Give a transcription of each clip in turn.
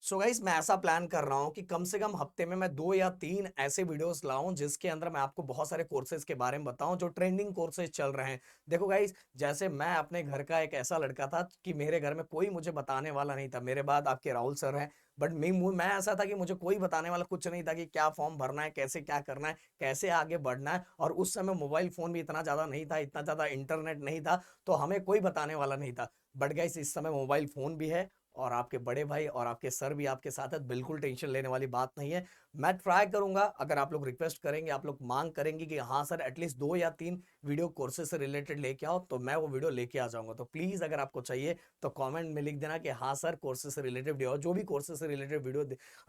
So guys मैं ऐसा plan कर रहा हूँ कि कम से कम हफ्ते में मैं 2 या 3 ऐसे वीडियोस लाऊं जिसके अंदर मैं आपको बहुत सारे कोर्सेज के बारे में बताऊं जो ट्रेंडिंग कोर्सेज चल रहे हैं। देखो गाइस, जैसे मैं अपने घर का एक ऐसा लड़का था कि मेरे घर में कोई मुझे बताने वाला नहीं था। मेरे बाद आपके राहुल सर हैं, बट मैं ऐसा था कि मुझे कोई बताने वाला कुछ नहीं था कि क्या फॉर्म भरना है, कैसे क्या करना है, कैसे आगे बढ़ना है। और उस समय मोबाइल फोन भी इतना ज्यादा नहीं था, इतना ज्यादा इंटरनेट नहीं था, तो हमें कोई बताने वाला नहीं था। बट गाइस इस समय मोबाइल फोन भी है और आपके बड़े भाई और आपके सर भी आपके साथ है, बिल्कुल टेंशन लेने वाली बात नहीं है। मैं ट्राई करूंगा, अगर आप लोग रिक्वेस्ट करेंगे, आप लोग मांग करेंगे कि हाँ सर एटलीस्ट 2 या 3 वीडियो कोर्सेज से रिलेटेड लेके आओ, तो मैं वो वीडियो लेके आ जाऊंगा। तो प्लीज अगर आपको चाहिए तो कमेंट में लिख देना कि हाँ सर कोर्सेज से रिलेटेड वीडियो, जो भी कोर्सेज से रिलेटेड वीडियो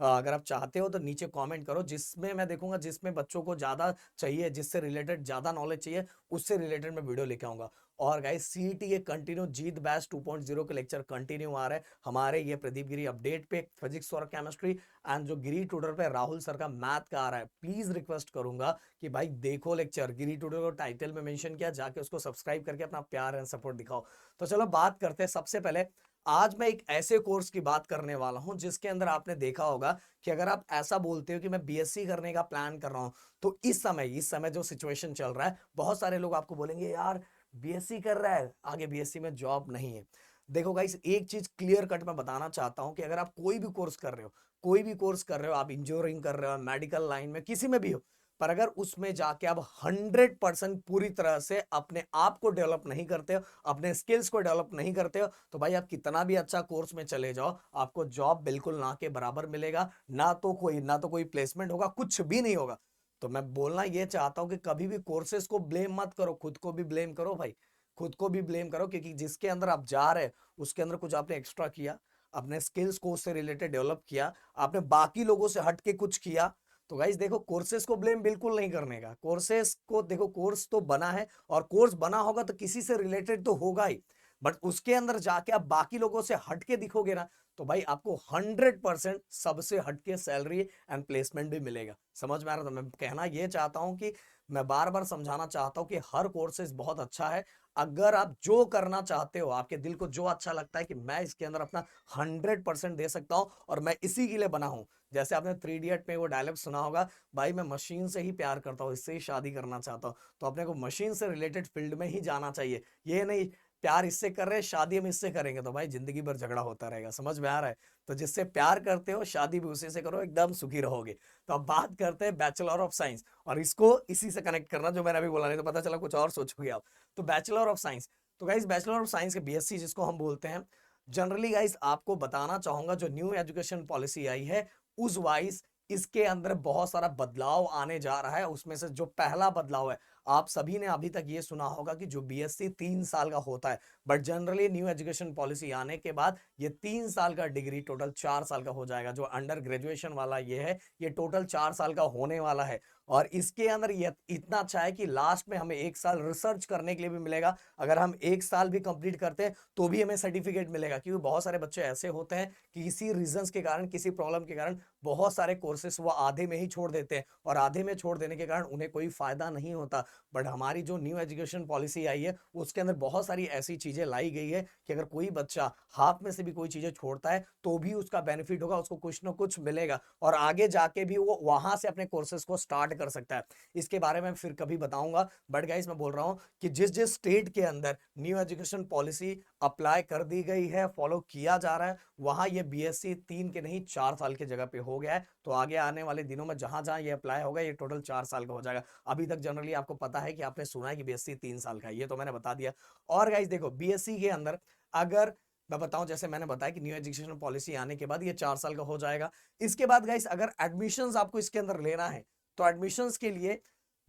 अगर आप चाहते हो तो नीचे कमेंट करो, जिसमें मैं देखूंगा जिसमें बच्चों को ज्यादा चाहिए, जिससे रिलेटेड ज्यादा नॉलेज चाहिए, उससे रिलेटेड मैं वीडियो लेके आऊंगा। और गाइस सीईटी के कंटिन्यू जीत बैच 2.0 के लेक्चर कंटिन्यू आ रहे हैं हमारे ये प्रदीप गिरी अपडेट पे, फिजिक्स और केमिस्ट्री, एंड जो गिरी ट्यूटर पे राहुल सर का मैथ का आ रहा है। प्लीज रिक्वेस्ट करूंगा कि भाई देखो लेक्चर, गिरी ट्यूटर को टाइटल में मेंशन किया, जाके उसको सब्सक्राइब करके अपना प्यार एंड सपोर्ट दिखाओ। तो चलो बात करते हैं। सबसे पहले आज मैं एक ऐसे कोर्स की बात करने वाला हूं जिसके अंदर आपने देखा होगा कि अगर आप ऐसा बोलते हो कि मैं बीएससी करने का प्लान कर रहा हूं, तो इस समय जो सिचुएशन चल रहा है, बहुत सारे लोग आपको बोलेंगे यार बीएससी कर रहा है, आगे बीएससी में जॉब नहीं है। देखो गाइस, एक चीज क्लियर कट मैं बताना चाहता हूं कि अगर आप कोई भी कोर्स कर रहे हो, कोई भी कोर्स कर रहे हो, आप इंजीनियरिंग कर रहे हो, मेडिकल लाइन में, किसी में भी हो, पर अगर उसमें जाके आप 100% पूरी तरह से अपने आप को डेवलप नहीं करते हो, अपने स्किल्स को डेवलप नहीं करते हो, तो भाई आप कितना भी अच्छा कोर्स में चले जाओ, आपको जॉब बिल्कुल ना के बराबर मिलेगा। ना तो कोई प्लेसमेंट होगा, कुछ भी नहीं होगा। तो मैं बोलना ये चाहता हूं कि कभी भी कोर्सेज को ब्लेम मत करो, खुद को भी ब्लेम करो भाई। खुद को भी ब्लेम करो, क्योंकि जिसके अंदर आप जा रहे हैं उसके अंदर कुछ आपने एक्स्ट्रा किया, अपने स्किल्स को उससे रिलेटेड डेवलप किया, आपने बाकी लोगों से हट के कुछ किया। तो गाइस देखो, कोर्सेज को ब्लेम बिल्कुल नहीं करने का। कोर्सेज को देखो, कोर्स तो बना है और कोर्स बना होगा तो किसी से रिलेटेड तो होगा ही, बट उसके अंदर जाके आप बाकी लोगों से हटके दिखोगे ना, तो भाई आपको 100% सबसे हटके सैलरी एंड प्लेसमेंट भी मिलेगा। समझ में आ रहा? तो मैं कहना ये चाहता हूं कि मैं बार बार समझाना चाहता हूं कि हर कोर्सेज बहुत अच्छा है। अगर आप जो करना चाहते हो, आपके दिल को जो अच्छा लगता है कि मैं इसके अंदर अपना 100% दे सकता हूं और मैं इसी के लिए बना हूं। जैसे आपने थ्री इडियट में वो डायलॉग सुना होगा, भाई मैं मशीन से ही प्यार करता हूं, इससे ही शादी करना चाहता हूं। तो अपने को मशीन से रिलेटेड फील्ड में ही जाना चाहिए। ये नहीं प्यार इससे कर रहे हैं शादी हम इससे करेंगे, तो भाई जिंदगी भर झगड़ा होता रहेगा। समझ में आ रहा है? तो जिससे प्यार करते हो शादी भी उसी से करो, एकदम सुखी रहोगे। तो अब बात करते हैं बैचलर ऑफ साइंस, और इसको इसी से कनेक्ट करना जो मैंने अभी बोला, नहीं तो पता चला कुछ और सोचोगे आप। तो बैचलर ऑफ साइंस, तो गाइस बैचलर ऑफ साइंस के बीएससी जिसको हम बोलते हैं, जनरली गाइस आपको बताना चाहूंगा जो न्यू एजुकेशन पॉलिसी आई है उस वाइज इसके अंदर बहुत सारा बदलाव आने जा रहा है। उसमें से जो पहला बदलाव है, आप सभी ने अभी तक ये सुना होगा कि जो बीएससी 3 साल का होता है, but generally new education policy आने के बाद ये 3 साल का डिग्री टोटल 4 साल का हो जाएगा। जो अंडर ग्रेजुएशन वाला ये है, ये टोटल 4 साल का होने वाला है। और इसके अंदर ये इतना अच्छा है कि लास्ट में हमें 1 साल रिसर्च करने के लिए भी मिलेगा। अगर हम 1 साल भी कंप्लीट करते हैं तो भी हमें सर्टिफिकेट मिलेगा, क्योंकि बहुत सारे बच्चे ऐसे होते हैं कि किसी रीजंस के कारण, किसी प्रॉब्लम के कारण बहुत सारे कोर्सेस वो आधे में ही छोड़ देते हैं, और आधे में छोड़ देने के कारण उन्हें कोई फायदा नहीं होता। बट हमारी जो न्यू एजुकेशन पॉलिसी आई है उसके अंदर बहुत सारी ऐसी चीजें लाई गई है कि अगर कोई बच्चा हाथ में से भी कोई चीजें छोड़ता है तो भी उसका बेनिफिट होगा, उसको कुछ ना कुछ मिलेगा, और आगे जाके भी वो वहां से अपने कोर्सेज को स्टार्ट कर सकता है। इसके बारे में फिर कभी बताऊंगा। बट गाइस मैं बोल रहा हूं कि जिस जिस स्टेट के अंदर न्यू एजुकेशन पॉलिसी अप्लाई कर दी गई है, फॉलो किया जा रहा है, वहां ये बीएससी 3 के नहीं 4 साल की जगह पे हो गया है। तो आगे आने वाले दिनों में जहां जहां ये अप्लाई होगा ये टोटल 4 साल का हो जाएगा। अभी तक जनरली आपको पता है कि आपने सुना है कि बीएससी 3 साल का है, ये तो मैंने बता दिया। और गाइस देखो, बीएससी के अंदर अगर मैं बताऊं, जैसे मैंने बताया कि न्यू एजुकेशन पॉलिसी आने के बाद ये 4 साल का हो जाएगा। इसके बाद गाइस अगर एडमिशंस आपको इसके अंदर लेना है, तो एडमिशंस के लिए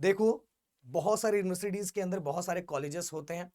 देखो, बहुत सारी यूनिवर्सिटीज के अंदर बहुत सारे कॉलेजेस होते हैं।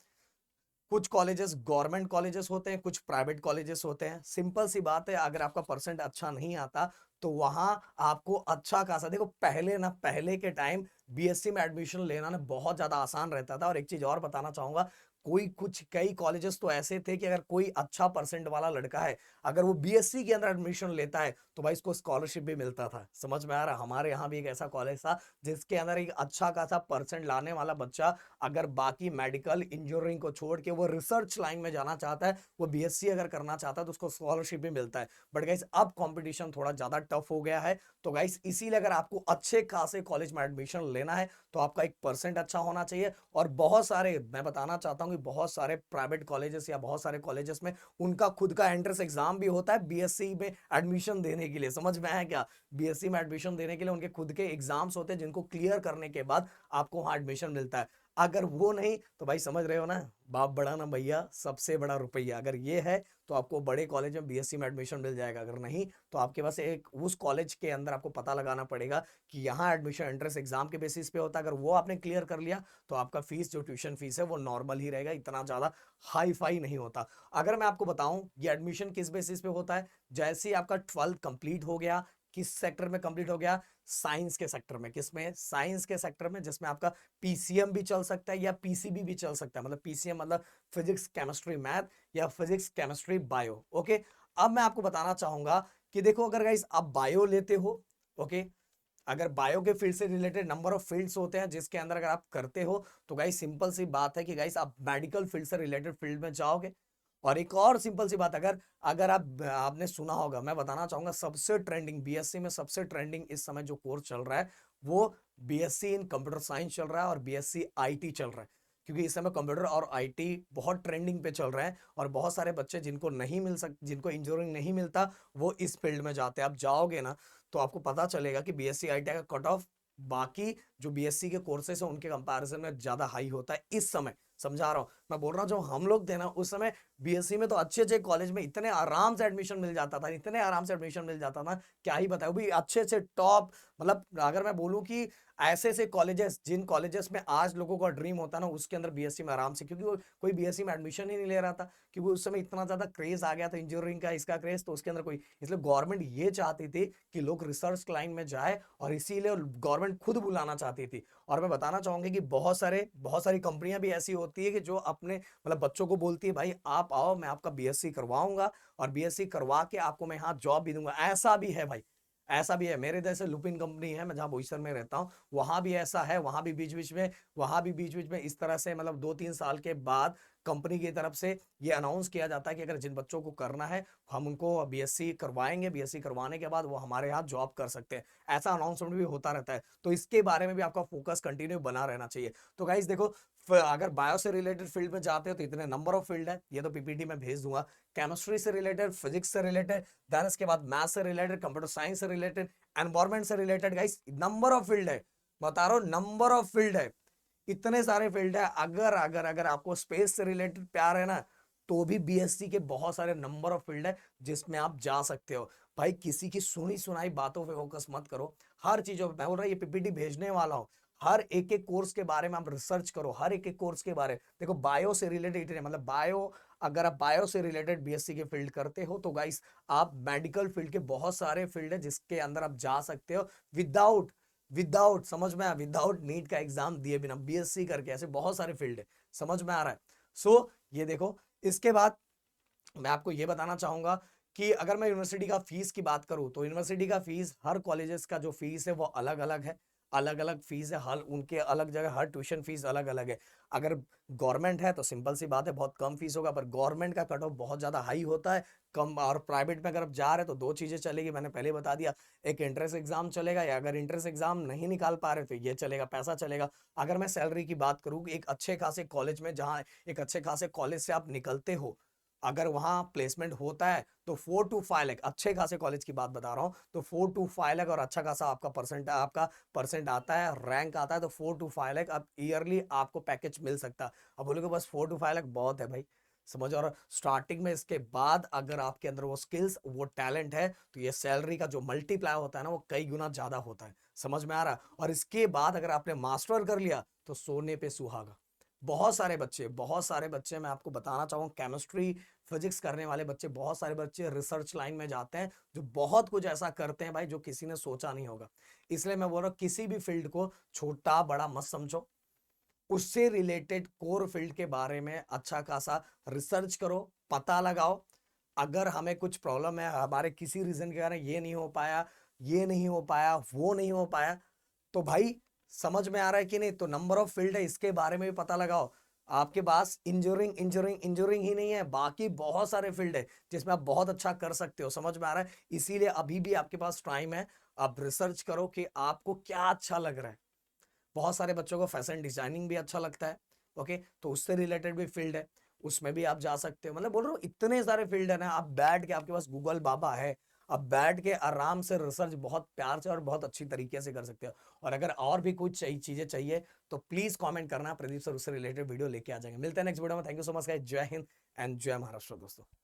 कुछ कॉलेजेस गवर्नमेंट कॉलेजेस होते हैं, कुछ प्राइवेट कॉलेजेस होते हैं। सिंपल सी बात है, अगर आपका परसेंट अच्छा नहीं आता तो वहां आपको अच्छा खासा, देखो पहले के टाइम बीएससी में एडमिशन लेना ना बहुत ज्यादा आसान रहता था। और एक चीज और बताना चाहूंगा, कोई कुछ कई कॉलेजेस तो ऐसे थे कि अगर कोई अच्छा परसेंट वाला लड़का है, अगर वो बीएससी के अंदर एडमिशन लेता है तो भाई इसको स्कॉलरशिप भी मिलता था। समझ में आ रहा है? हमारे यहाँ भी एक ऐसा कॉलेज था जिसके अंदर एक अच्छा खासा परसेंट लाने वाला बच्चा अगर बाकी मेडिकल इंजीनियरिंग को छोड़ के वो रिसर्च लाइन में जाना चाहता है, वो बीएससी अगर करना चाहता है तो उसको स्कॉलरशिप भी मिलता है। बट गाइस अब कंपटीशन थोड़ा ज्यादा टफ हो गया है, तो गाइस इसीलिए अगर आपको अच्छे खासे कॉलेज में एडमिशन लेना है तो आपका एक परसेंट अच्छा होना चाहिए। और बहुत सारे मैं बताना चाहता हूं कि बहुत सारे प्राइवेट कॉलेजेस या बहुत सारे कॉलेजेस में उनका खुद का एंट्रेंस एग्जाम भी होता है बीएससी में एडमिशन देने के लिए। समझ में आया क्या? बीएससी में एडमिशन देने के लिए उनके खुद के एग्जाम्स होते हैं जिनको क्लियर करने के बाद आपको वहां एडमिशन मिलता है। अगर वो नहीं तो भाई समझ रहे हो ना, बाप बड़ा ना भैया, सबसे बड़ा रुपया। अगर ये है तो आपको बड़े कॉलेज में बीएससी में एडमिशन मिल जाएगा, अगर नहीं तो आपके पास एक उस कॉलेज के अंदर आपको पता लगाना पड़ेगा कि यहाँ एडमिशन एंट्रेंस एग्जाम के बेसिस पे होता है। अगर वो आपने क्लियर कर लिया तो आपका फीस जो ट्यूशन फीस है वो नॉर्मल ही रहेगा, इतना ज्यादा हाई फाई नहीं होता। अगर मैं आपको बताऊं ये एडमिशन किस बेसिस पे होता है, जैसे ही आपका 12th कंप्लीट हो गया, किस सेक्टर में कंप्लीट हो गया? साइंस के सेक्टर में। किसमें? साइंस के सेक्टर में, जिसमें आपका पीसीएम भी चल सकता है या पीसीबी भी चल सकता है। मतलब पीसीएम मतलब फिजिक्स केमिस्ट्री मैथ या फिजिक्स केमिस्ट्री बायो। ओके, अब मैं आपको बताना चाहूंगा कि देखो अगर गाइस आप बायो लेते हो, ओके, अगर बायो के फील्ड से रिलेटेड नंबर ऑफ फील्ड्स होते हैं जिसके अंदर अगर आप करते हो तो गाइस सिंपल सी बात है कि गाइस आप मेडिकल फील्ड से रिलेटेड फील्ड में जाओगे। और एक और सिंपल सी बात, अगर अगर आपने सुना होगा, मैं बताना चाहूंगा सबसे ट्रेंडिंग बीएससी में सबसे ट्रेंडिंग इस समय जो कोर्स चल रहा है वो बीएससी इन कंप्यूटर साइंस चल रहा है और बीएससी आईटी चल रहा है। क्योंकि इस समय कंप्यूटर और आईटी बहुत ट्रेंडिंग पे चल रहा है और बहुत सारे बच्चे जिनको नहीं मिल सक जिनको इंजीनियरिंग नहीं मिलता वो इस फील्ड में जाते हैं। आप जाओगे ना तो आपको पता चलेगा कि बीएससी आईटी का कट ऑफ बाकी जो बीएससी के कोर्सेस हैं उनके कंपैरिजन में ज्यादा हाई होता है इस समय। समझा रहा हूं मैं, बोल रहा हूं जो हम लोग थे ना उस समय बीएससी में तो अच्छे अच्छे कॉलेज में इतने आराम से एडमिशन मिल जाता था, इतने आराम से एडमिशन मिल जाता था, क्या ही बताऊं भी अच्छे अच्छे टॉप। मतलब अगर मैं बोलूं कि ऐसे ऐसे कॉलेजेस जिन कॉलेजेस में आज लोगों का ड्रीम होता ना उसके अंदर बीएससी में आराम से, क्योंकि वो कोई बीएससी में एडमिशन ही नहीं ले रहा था, क्योंकि उस समय इतना ज्यादा क्रेज आ गया था इंजीनियरिंग का, इसका क्रेज, तो उसके अंदर कोई, इसलिए गवर्नमेंट ये चाहती थी कि लोग रिसर्च लाइन में जाए और इसीलिए गवर्नमेंट खुद बुलाना चाहती थी। और मैं बताना चाहूंगी कि बहुत सारी कंपनियां भी ऐसी होती है कि जो अपने मतलब बच्चों को बोलती है भाई आप आओ मैं आपका बीएससी करवाऊंगा और बीएससी करवा के आपको मैं यहाँ जॉब भी दूंगा। ऐसा भी है भाई, ऐसा भी है। मेरे जैसे लुपिन कंपनी है, मैं जहाँ बोईसर में रहता हूँ, वहां भी ऐसा है। वहां भी बीच बीच में इस तरह से मतलब 2-3 साल के बाद कंपनी की तरफ से ये अनाउंस किया जाता है कि अगर जिन बच्चों को करना है हम उनको बीएससी करवाएंगे, बीएससी करवाने के बाद वो हमारे यहाँ जॉब कर सकते हैं। ऐसा अनाउंसमेंट भी होता रहता है, तो इसके बारे में भी आपका फोकस कंटिन्यू बना रहना चाहिए। तो गाइस देखो, अगर बायो से रिलेटेड फील्ड में जाते हो तो इतने नंबर ऑफ फील्ड है, ये तो पीपीटी में भेज दूंगा। केमिस्ट्री से रिलेटेड, फिजिक्स से रिलेटेड, देन इसके बाद मैथ से रिलेटेड, कंप्यूटर साइंस से रिलेटेड, एनवायरमेंट से related, guys number of field है। बता रहा हूं नंबर ऑफ फील्ड है, इतने सारे फील्ड है। अगर अगर अगर आपको स्पेस से रिलेटेड प्यार है ना तो भी बीएससी के बहुत सारे नंबर ऑफ फील्ड है जिसमें आप जा सकते हो। भाई किसी की सुनी सुनाई बातों पे फोकस मत करो, हर चीजों पे। मैं बोल रहा ये पीपीटी भेजने वाला हूँ, हर एक एक कोर्स के बारे में आप रिसर्च करो, हर एक एक कोर्स के बारे। देखो बायो से रिलेटेड मतलब बायो, अगर आप बायो से रिलेटेड बीएससी के फील्ड करते हो तो गाइस आप मेडिकल फील्ड के बहुत सारे फील्ड है जिसके अंदर आप जा सकते हो विदाउट विदाउट समझ में आया, विदाउट नीट का एग्जाम दिए बिना बीएससी करके। ऐसे बहुत सारे फील्ड है, समझ में आ रहा है? सो ये देखो, इसके बाद मैं आपको ये बताना चाहूंगा कि अगर मैं यूनिवर्सिटी का फीस की बात करूं तो यूनिवर्सिटी का फीस, हर कॉलेजेस का जो फीस है वो अलग अलग है, अलग अलग फीस है, हर उनके अलग जगह हर ट्यूशन फीस अलग अलग है। अगर गवर्नमेंट है तो सिंपल सी बात है बहुत कम फीस होगा, पर गवर्नमेंट का कट ऑफ बहुत ज्यादा हाई होता है कम। और प्राइवेट में अगर आप जा रहे हैं तो दो चीजें चलेगी, मैंने पहले बता दिया, एक एंट्रेंस एग्जाम चलेगा, या अगर एंट्रेंस एग्जाम नहीं निकाल पा रहे तो ये चलेगा, पैसा चलेगा। अगर मैं सैलरी की बात करूँ, एक अच्छे खासे कॉलेज में, जहाँ एक अच्छे खासे कॉलेज से आप निकलते हो, अगर वहां प्लेसमेंट होता है तो 4 to 5 लाख, अच्छे खासे कॉलेज की बात बता रहा हूं, तो 4 to 5 लाख और अच्छा खासा आपका परसेंट आता है, रैंक आता है, तो 4 to 5 लाख अब ईयरली आपको पैकेज मिल सकता है। अब बोलोगे बस 4 to 5 लाख बहुत है भाई, समझ। और स्टार्टिंग में इसके बाद अगर आपके अंदर वो स्किल्स वो टैलेंट है तो ये सैलरी का जो मल्टीप्लाई होता है ना वो कई गुना ज्यादा होता है। समझ में आ रहा है? और इसके बाद अगर आपने मास्टर कर लिया तो सोने पे सुहागा। बहुत सारे बच्चे मैं आपको बताना चाहूंगा, केमिस्ट्री फिजिक्स करने वाले बच्चे, बहुत सारे बच्चे रिसर्च लाइन में जाते हैं जो बहुत कुछ ऐसा करते हैं भाई जो किसी ने सोचा नहीं होगा। इसलिए मैं बोल रहा हूँ किसी भी फील्ड को छोटा बड़ा मत समझो, उससे रिलेटेड कोर फील्ड के बारे में अच्छा खासा रिसर्च करो, पता लगाओ। अगर हमें कुछ प्रॉब्लम है, हमारे किसी रीजन के कारण ये नहीं हो पाया, ये नहीं हो पाया, वो नहीं हो पाया, तो भाई समझ में आ रहा है कि नहीं, तो नंबर ऑफ फील्ड है, इसके बारे में भी पता लगाओ। आपके पास इंजीनियरिंग इंजीनियरिंग इंजीनियरिंग ही नहीं है, बाकी बहुत सारे फील्ड है जिसमें आप बहुत अच्छा कर सकते हो। समझ में आ रहा है? इसीलिए अभी भी आपके पास टाइम है, आप रिसर्च करो कि आपको क्या अच्छा लग रहा है। बहुत सारे बच्चों को फैशन डिजाइनिंग भी अच्छा लगता है, ओके, तो उससे रिलेटेड भी फील्ड है, उसमें भी आप जा सकते हो। मतलब बोल रहा हूँ इतने सारे फील्ड है ना, आप बैठ के, आपके पास गूगल बाबा है, आप बैठ के आराम से रिसर्च बहुत प्यार से और बहुत अच्छी तरीके से कर सकते हो। और अगर और भी कुछ चीजें चाहिए तो प्लीज कमेंट करना, प्रदीप सर उससे रिलेटेड वीडियो लेके आ जाएंगे। मिलते हैं नेक्स्ट वीडियो में। Thank you so much guys, जय हिंद एंड जय महाराष्ट्र दोस्तों।